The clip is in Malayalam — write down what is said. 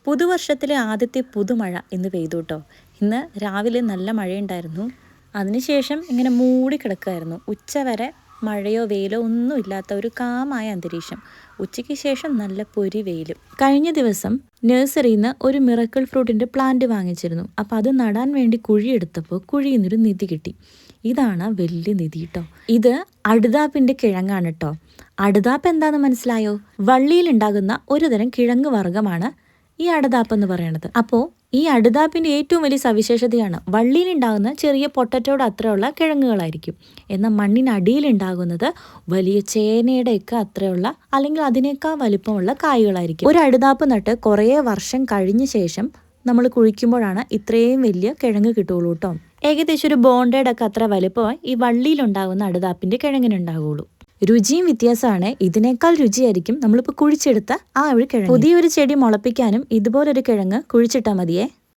പുതുവർഷത്തിലെ ആദ്യത്തെ പുതുമഴ ഇന്ന് പെയ്തു കേട്ടോ. ഇന്ന് രാവിലെ നല്ല മഴയുണ്ടായിരുന്നു. അതിനുശേഷം ഇങ്ങനെ മൂടിക്കിടക്കുമായിരുന്നു. ഉച്ചവരെ മഴയോ വെയിലോ ഒന്നും ഇല്ലാത്ത ഒരു കാമായ അന്തരീക്ഷം. ഉച്ചയ്ക്ക് ശേഷം നല്ല പൊരി വെയിലും. കഴിഞ്ഞ ദിവസം നഴ്സറിയിൽ നിന്ന് ഒരു മിറക്കിൾ ഫ്രൂട്ടിൻ്റെ പ്ലാന്റ് വാങ്ങിച്ചിരുന്നു. അപ്പോൾ അത് നടാൻ വേണ്ടി കുഴിയെടുത്തപ്പോൾ കുഴിയിൽ നിന്നൊരു നിധി കിട്ടി. ഇതാണ് വലിയ നിധി കേട്ടോ. ഇത് അടുതാപ്പിൻ്റെ കിഴങ്ങാണ് കേട്ടോ. അടുതാപ്പ് എന്താണെന്ന് മനസ്സിലായോ? വള്ളിയിലുണ്ടാകുന്ന ഒരു തരം കിഴങ്ങ് വർഗ്ഗമാണ് ഈ അടുതാപ്പ് എന്ന് പറയുന്നത്. അപ്പോൾ ഈ അടുതാപ്പിൻ്റെ ഏറ്റവും വലിയ സവിശേഷതയാണ് വള്ളിയിലുണ്ടാകുന്ന ചെറിയ പൊട്ടറ്റോയുടെ അത്രയുള്ള കിഴങ്ങുകളായിരിക്കും. എന്നാൽ മണ്ണിനടിയിലുണ്ടാകുന്നത് വലിയ ചേനയുടെയൊക്കെ അത്രയുള്ള അല്ലെങ്കിൽ അതിനേക്കാൾ വലിപ്പമുള്ള കായ്കളായിരിക്കും. ഒരു അടുതാപ്പ് നട്ട് കുറേ വർഷം കഴിഞ്ഞ ശേഷം നമ്മൾ കുഴിക്കുമ്പോഴാണ് ഇത്രയും വലിയ കിഴങ്ങ് കിട്ടുകയുള്ളൂ കേട്ടോ. ഏകദേശം ഒരു ബോണ്ടയുടെ ഒക്കെ അത്ര വലിപ്പമായി ഈ വള്ളിയിലുണ്ടാകുന്ന അടുതാപ്പിൻ്റെ കിഴങ്ങിനുണ്ടാകുള്ളൂ. രുചിയും വ്യത്യാസമാണ്. ഇതിനേക്കാൾ രുചിയായിരിക്കും നമ്മളിപ്പോൾ കുഴിച്ചെടുത്ത ആ ഒരു കിഴങ്ങ്. പുതിയൊരു ചെടി മുളപ്പിക്കാനും ഇതുപോലൊരു കിഴങ്ങ് കുഴിച്ചിട്ടാൽ മതിയേ.